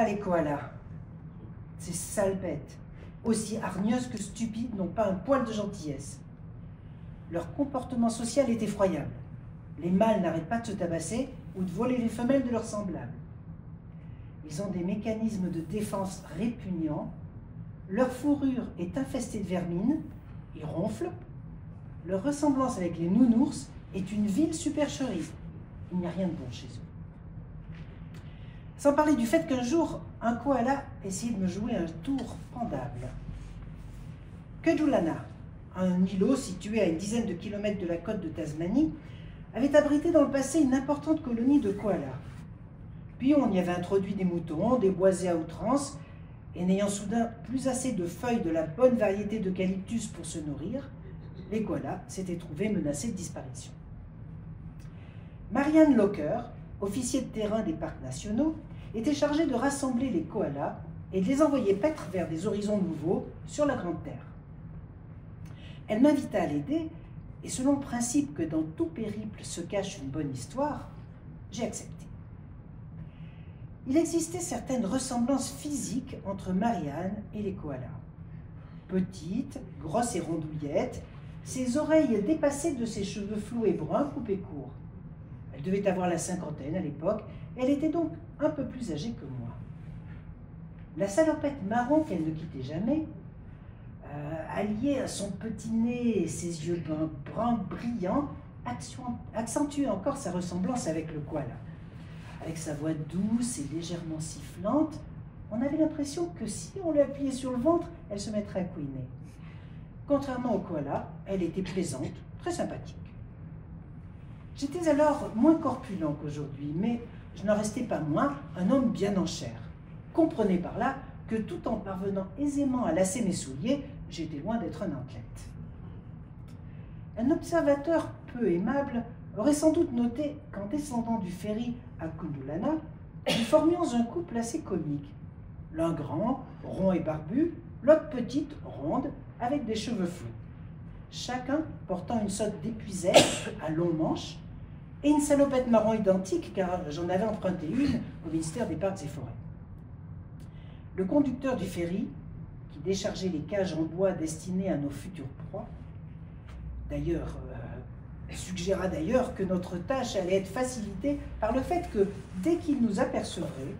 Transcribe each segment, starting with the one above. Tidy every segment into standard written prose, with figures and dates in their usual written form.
les koalas. Ces sales bêtes, aussi hargneuses que stupides, n'ont pas un poil de gentillesse. Leur comportement social est effroyable. Les mâles n'arrêtent pas de se tabasser ou de voler les femelles de leurs semblables. Ils ont des mécanismes de défense répugnants. Leur fourrure est infestée de vermine. Ils ronflent. Leur ressemblance avec les nounours est une vile supercherie. Il n'y a rien de bon chez eux. Sans parler du fait qu'un jour, un koala essayait de me jouer un tour pendable. Kedulana, un îlot situé à une dizaine de kilomètres de la côte de Tasmanie, avait abrité dans le passé une importante colonie de koalas. Puis on y avait introduit des moutons, des boisés à outrance, et n'ayant soudain plus assez de feuilles de la bonne variété d'eucalyptus pour se nourrir, les koalas s'étaient trouvés menacés de disparition. Marianne Locker, officier de terrain des parcs nationaux, était chargée de rassembler les koalas et de les envoyer paître vers des horizons nouveaux sur la Grande Terre. Elle m'invita à l'aider, et selon le principe que dans tout périple se cache une bonne histoire, j'ai accepté. Il existait certaines ressemblances physiques entre Marianne et les koalas. Petite, grosse et rondouillette, ses oreilles dépassaient de ses cheveux flous et bruns coupés courts. Elle devait avoir la cinquantaine à l'époque, et elle était donc un peu plus âgée que moi. La salopette marron qu'elle ne quittait jamais, alliée à son petit nez et ses yeux bruns brillants, accentuait encore sa ressemblance avec le koala. Avec sa voix douce et légèrement sifflante, on avait l'impression que si on l'appuyait sur le ventre, elle se mettrait à couiner. Contrairement au koala, elle était plaisante, très sympathique. J'étais alors moins corpulent qu'aujourd'hui, mais je n'en restais pas moins un homme bien en chair. Comprenez par là que tout en parvenant aisément à lasser mes souliers, j'étais loin d'être un athlète. Un observateur peu aimable aurait sans doute noté qu'en descendant du ferry à Kundulana, nous formions un couple assez comique. L'un grand, rond et barbu, l'autre petite, ronde, avec des cheveux flous. Chacun portant une sorte d'épuisette à longs manches et une salopette marron identique, car j'en avais emprunté une au ministère des Parcs et Forêts. Le conducteur du ferry, qui déchargeait les cages en bois destinées à nos futures proies, suggéra d'ailleurs que notre tâche allait être facilitée par le fait que, dès qu'il nous apercevrait,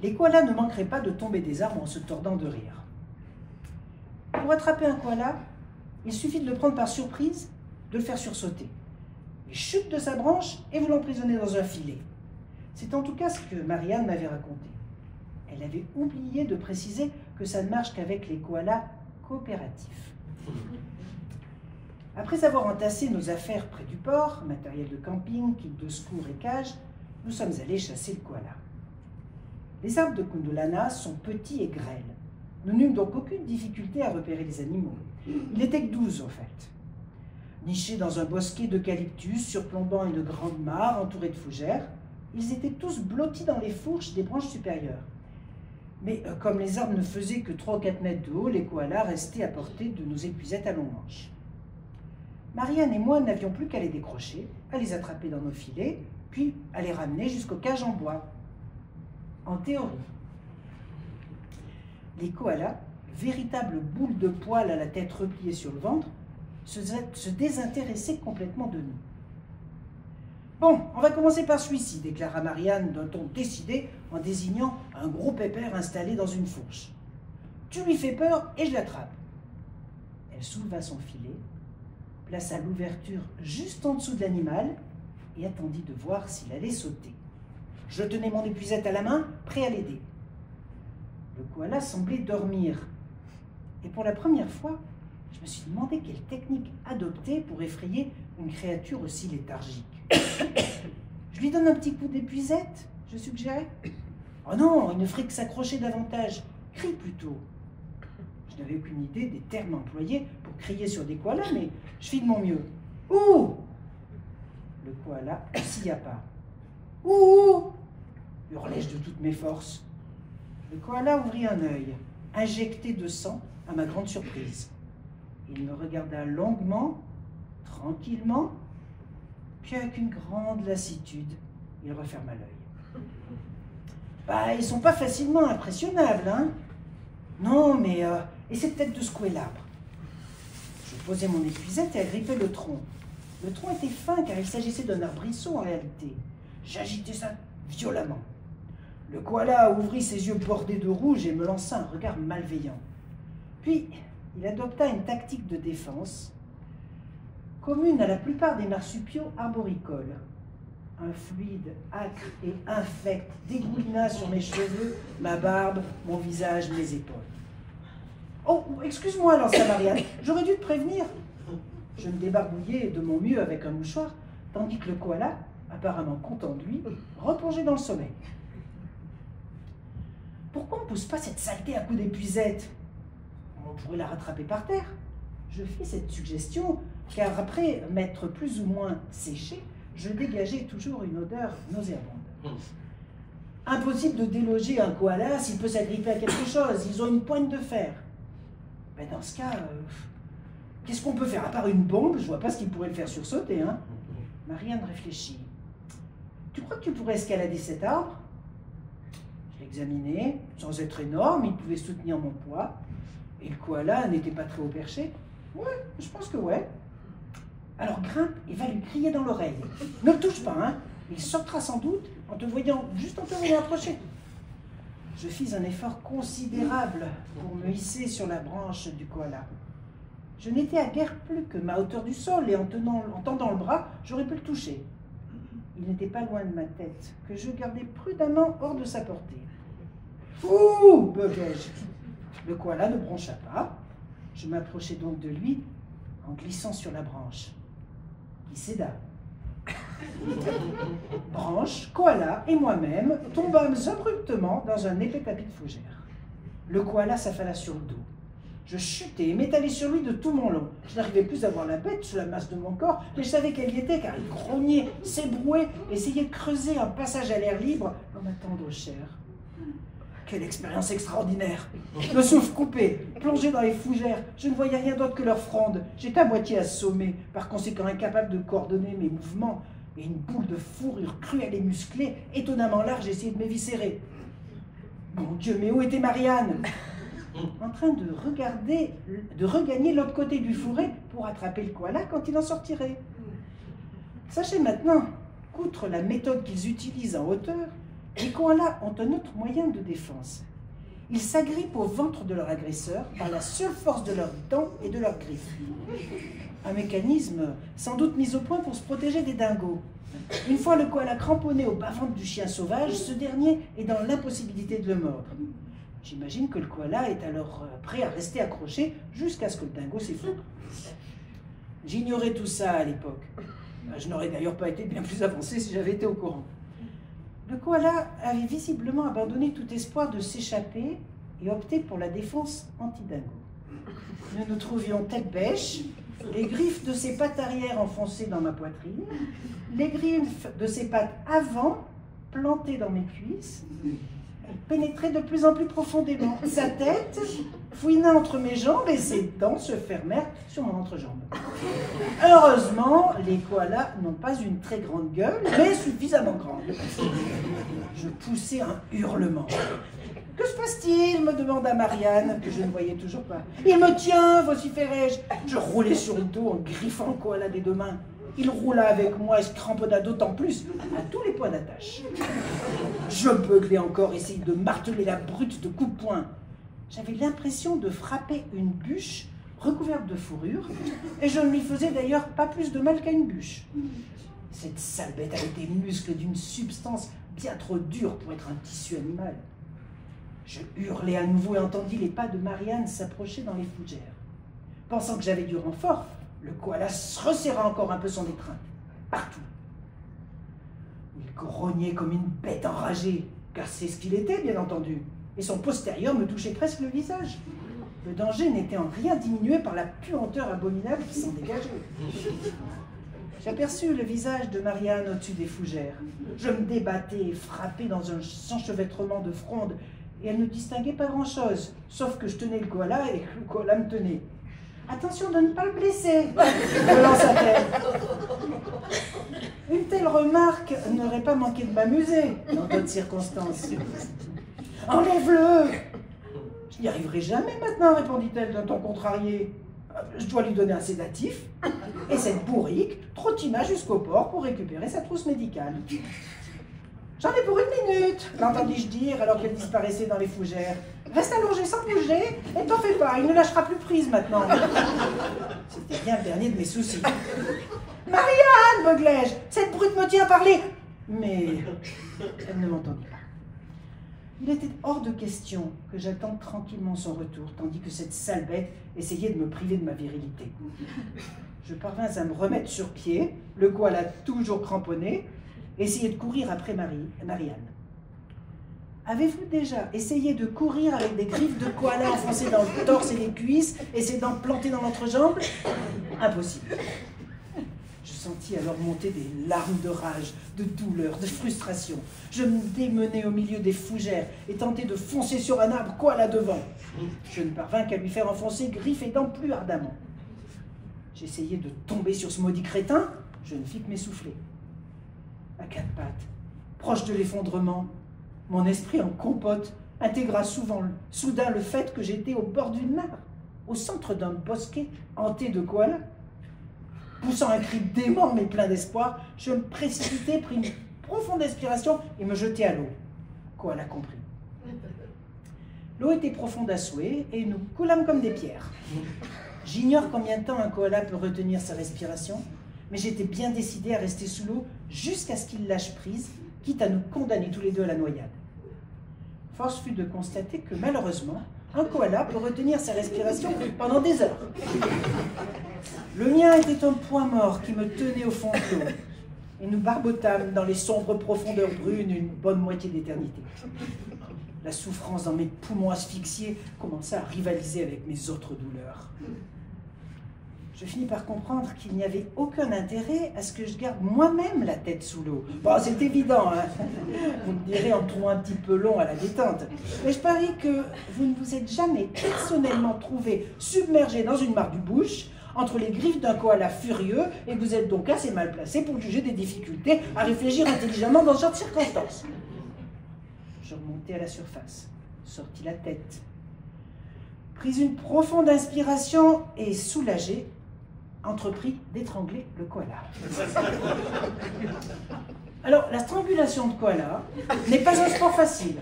les koalas ne manqueraient pas de tomber des arbres en se tordant de rire. Pour attraper un koala, il suffit de le prendre par surprise, de le faire sursauter. Il chute de sa branche et vous l'emprisonnez dans un filet. C'est en tout cas ce que Marianne m'avait raconté. Elle avait oublié de préciser que ça ne marche qu'avec les koalas coopératifs. Après avoir entassé nos affaires près du port, matériel de camping, kit de secours et cage, nous sommes allés chasser le koala. Les arbres de Kundulana sont petits et grêles. Nous n'eûmes donc aucune difficulté à repérer les animaux. Il n'était que 12 en fait. Nichés dans un bosquet d'eucalyptus surplombant une grande mare entourée de fougères, ils étaient tous blottis dans les fourches des branches supérieures. Mais comme les arbres ne faisaient que 3 ou 4 mètres de haut, les koalas restaient à portée de nos épuisettes à longs manches. Marianne et moi n'avions plus qu'à les décrocher, à les attraper dans nos filets, puis à les ramener jusqu'aux cages en bois. En théorie. Les koalas, véritables boules de poils à la tête repliée sur le ventre, se désintéressaient complètement de nous. « Bon, on va commencer par celui-ci, » déclara Marianne d'un ton décidé en désignant un gros pépère installé dans une fourche. « Tu lui fais peur et je l'attrape. » Elle souleva son filet, plaça l'ouverture juste en dessous de l'animal et attendit de voir s'il allait sauter. Je tenais mon épuisette à la main, prêt à l'aider. Le koala semblait dormir. Et pour la première fois, je me suis demandé quelle technique adopter pour effrayer une créature aussi léthargique. Je lui donne un petit coup d'épuisette, je suggérais. Oh non, il ne ferait que s'accrocher davantage. Crie plutôt. Je n'avais aucune idée des termes employés pour crier sur des koalas, mais je fis de mon mieux. Ouh! Le koala ne s'y a pas. Ouh! Hurlai-je de toutes mes forces. Le koala ouvrit un œil, injecté de sang à ma grande surprise. Il me regarda longuement, tranquillement, puis avec une grande lassitude, il referma l'œil. Bah, ils sont pas facilement impressionnables, hein. Non, mais... essaie peut-être de secouer l'arbre. Je posais mon épuisette et agrippais le tronc. Le tronc était fin car il s'agissait d'un arbrisseau en réalité. J'agitais ça violemment. Le koala ouvrit ses yeux bordés de rouge et me lança un regard malveillant. Puis, il adopta une tactique de défense commune à la plupart des marsupiaux arboricoles. Un fluide âcre et infect dégoulina sur mes cheveux, ma barbe, mon visage, mes épaules. « Oh, excuse-moi, lança Marianne, j'aurais dû te prévenir. » Je me débarbouillais de mon mieux avec un mouchoir, tandis que le koala, apparemment content de lui, replongeait dans le sommeil. « Pourquoi on ne pousse pas cette saleté à coups d'épuisette? On pourrait la rattraper par terre. » Je fis cette suggestion, car après m'être plus ou moins séché, je dégageais toujours une odeur nauséabonde. Impossible de déloger un koala s'il peut s'agripper à quelque chose, ils ont une pointe de fer. Ben dans ce cas, qu'est-ce qu'on peut faire? À part une bombe, je vois pas ce qui pourrait le faire sursauter, hein. Marianne réfléchit. Tu crois que tu pourrais escalader cet arbre? Je l'examinais, sans être énorme, il pouvait soutenir mon poids. Et le koala n'était pas très haut perché. Ouais, je pense que ouais. Alors grimpe et va lui crier dans l'oreille. Ne le touche pas, hein. Il sortira sans doute en te voyant approcher. Je fis un effort considérable pour me hisser sur la branche du koala. Je n'étais à guère plus que ma hauteur du sol et en tendant le bras, j'aurais pu le toucher. Il n'était pas loin de ma tête, que je gardais prudemment hors de sa portée. « Ouh !» beugai-je. Le koala ne broncha pas. Je m'approchai donc de lui en glissant sur la branche. Il céda. Branche, koala et moi-même tombâmes abruptement dans un épais tapis de fougères. Le koala s'affala sur le dos. Je chutai et m'étalai sur lui de tout mon long. Je n'arrivais plus à voir la bête sous la masse de mon corps, mais je savais qu'elle y était car il grognait, s'ébrouait, essayait de creuser un passage à l'air libre dans ma tendre chair. Quelle expérience extraordinaire! Le souffle coupé, plongé dans les fougères, je ne voyais rien d'autre que leur fronde. J'étais à moitié assommé, par conséquent incapable de coordonner mes mouvements, et une boule de fourrure cruelle et musclée, étonnamment large, essayait de m'éviscérer. Mon Dieu, mais où était Marianne? En train de regagner l'autre côté du fourré pour attraper le koala quand il en sortirait. Sachez maintenant qu'outre la méthode qu'ils utilisent en hauteur, les koalas ont un autre moyen de défense. Ils s'agrippent au ventre de leur agresseur par la seule force de leurs dents et de leurs griffes. Un mécanisme sans doute mis au point pour se protéger des dingos. Une fois le koala cramponné au bas-ventre du chien sauvage, ce dernier est dans l'impossibilité de le mordre. J'imagine que le koala est alors prêt à rester accroché jusqu'à ce que le dingo s'effondre. J'ignorais tout ça à l'époque. Je n'aurais d'ailleurs pas été bien plus avancé si j'avais été au courant. Le koala avait visiblement abandonné tout espoir de s'échapper et opté pour la défense anti-dingo. Nous nous trouvions tête bêche, les griffes de ses pattes arrière enfoncées dans ma poitrine, les griffes de ses pattes avant plantées dans mes cuisses. Elle pénétrait de plus en plus profondément. Sa tête fouina entre mes jambes et ses dents se fermèrent sur mon entrejambe. Heureusement, les koalas n'ont pas une très grande gueule, mais suffisamment grande. Je poussai un hurlement. « Que se passe-t-il » me demanda Marianne, que je ne voyais toujours pas. « Il me tient » vociférai-je. Je roulai sur le dos en griffant le koala des deux mains. Il roula avec moi et se cramponna d'autant plus à tous les points d'attache. Je beuglai encore, essayai de marteler la brute de coups de poing. J'avais l'impression de frapper une bûche recouverte de fourrure, et je ne lui faisais d'ailleurs pas plus de mal qu'à une bûche. Cette sale bête avait des muscles d'une substance bien trop dure pour être un tissu animal. Je hurlai à nouveau et entendis les pas de Marianne s'approcher dans les fougères. Pensant que j'avais du renfort, le koala se resserra encore un peu son étreinte, partout. Il grognait comme une bête enragée, car c'est ce qu'il était, bien entendu, et son postérieur me touchait presque le visage. Le danger n'était en rien diminué par la puanteur abominable qui s'en dégageait. J'aperçus le visage de Marianne au-dessus des fougères. Je me débattais, frappé dans un enchevêtrement de fronde, et elle ne distinguait pas grand-chose, sauf que je tenais le koala et que le koala me tenait. Attention de ne pas le blesser, me lança-t-elle. Une telle remarque n'aurait pas manqué de m'amuser dans d'autres circonstances. Enlève-le! Je n'y arriverai jamais maintenant, répondit-elle d'un ton contrarié. Je dois lui donner un sédatif et cette bourrique trottina jusqu'au port pour récupérer sa trousse médicale. J'en ai pour 1 minute, l'entendis-je dire alors qu'elle disparaissait dans les fougères. Reste allongé sans bouger et t'en fais pas, il ne lâchera plus prise maintenant. C'était bien le dernier de mes soucis. Marianne, beuglai-je, cette brute me tient à parler. Mais elle ne m'entendit pas. Il était hors de question que j'attende tranquillement son retour, tandis que cette sale bête essayait de me priver de ma virilité. Je parvins à me remettre sur pied, le koala toujours cramponné, essayait de courir après Marianne. Avez-vous déjà essayé de courir avec des griffes de koala enfoncées dans le torse et les cuisses et ses dents plantées dans l'entrejambe? Impossible. Je sentis alors monter des larmes de rage, de douleur, de frustration. Je me démenai au milieu des fougères et tentai de foncer sur un arbre koala devant. Je ne parvins qu'à lui faire enfoncer griffes et dents plus ardemment. J'essayais de tomber sur ce maudit crétin, je ne fis que m'essouffler. À 4 pattes, proche de l'effondrement, mon esprit en compote intégra soudain le fait que j'étais au bord d'une mare, au centre d'un bosquet hanté de koalas. Poussant un cri dément mais plein d'espoir, je me précipitai, pris une profonde inspiration et me jetai à l'eau. Koala compris. L'eau était profonde à souhait et nous coulâmes comme des pierres. J'ignore combien de temps un koala peut retenir sa respiration, mais j'étais bien décidé à rester sous l'eau jusqu'à ce qu'il lâche prise, quitte à nous condamner tous les deux à la noyade. Force fut de constater que malheureusement, un koala peut retenir sa respiration pendant des heures. Le mien était un point mort qui me tenait au fond de l'eau, et nous barbotâmes dans les sombres profondeurs brunes une bonne moitié d'éternité. La souffrance dans mes poumons asphyxiés commença à rivaliser avec mes autres douleurs. Je finis par comprendre qu'il n'y avait aucun intérêt à ce que je garde moi-même la tête sous l'eau. Bon, c'est évident, hein. Vous me direz en me trouvant un petit peu long à la détente. Mais je parie que vous ne vous êtes jamais personnellement trouvé submergé dans une mare du bush entre les griffes d'un koala furieux et que vous êtes donc assez mal placé pour juger des difficultés à réfléchir intelligemment dans ce genre de circonstances. Je remontai à la surface, sortis la tête, pris une profonde inspiration et soulagé, entrepris d'étrangler le koala. Alors, la strangulation de koala n'est pas un sport facile,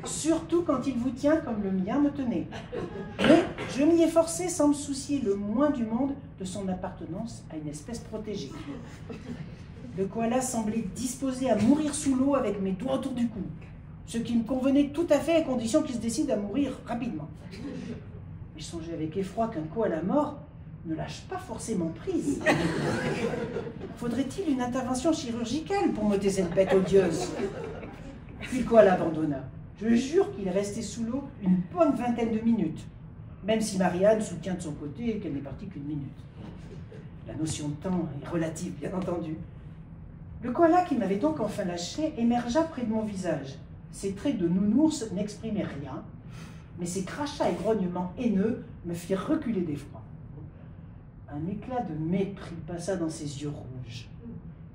surtout quand il vous tient comme le mien me tenait. Mais je m'y ai forcé sans me soucier le moins du monde de son appartenance à une espèce protégée. Le koala semblait disposé à mourir sous l'eau avec mes doigts autour du cou, ce qui me convenait tout à fait à condition qu'il se décide à mourir rapidement. Mais je songeais avec effroi qu'un koala mort ne lâche pas forcément prise. Faudrait-il une intervention chirurgicale pour m'ôter cette bête odieuse? Puis le koala abandonna. Je jure qu'il est resté sous l'eau une bonne vingtaine de minutes, même si Marianne soutient de son côté qu'elle n'est partie qu'1 minute. La notion de temps est relative, bien entendu. Le koala, qui m'avait donc enfin lâché, émergea près de mon visage. Ses traits de nounours n'exprimaient rien, mais ses crachats et grognements haineux me firent reculer d'effroi. Un éclat de mépris passa dans ses yeux rouges.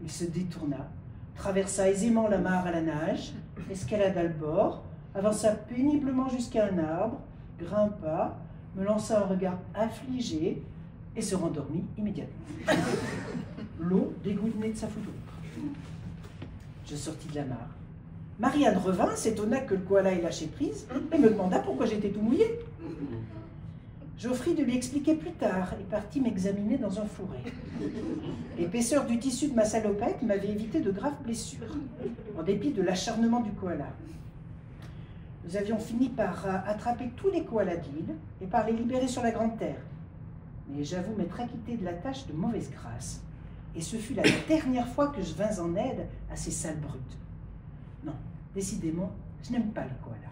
Il se détourna, traversa aisément la mare à la nage, escalada le bord, avança péniblement jusqu'à un arbre, grimpa, me lança un regard affligé et se rendormit immédiatement. L'eau dégoulinait de sa fourrure. Je sortis de la mare. Marianne revint, s'étonna que le koala ait lâché prise et me demanda pourquoi j'étais tout mouillé. J'offris de lui expliquer plus tard et partis m'examiner dans un fourré. L'épaisseur du tissu de ma salopette m'avait évité de graves blessures, en dépit de l'acharnement du koala. Nous avions fini par attraper tous les koalas de l'île et par les libérer sur la Grande Terre. Mais j'avoue m'être acquitté de la tâche de mauvaise grâce. Et ce fut la dernière fois que je vins en aide à ces sales brutes. Non, décidément, je n'aime pas les koalas.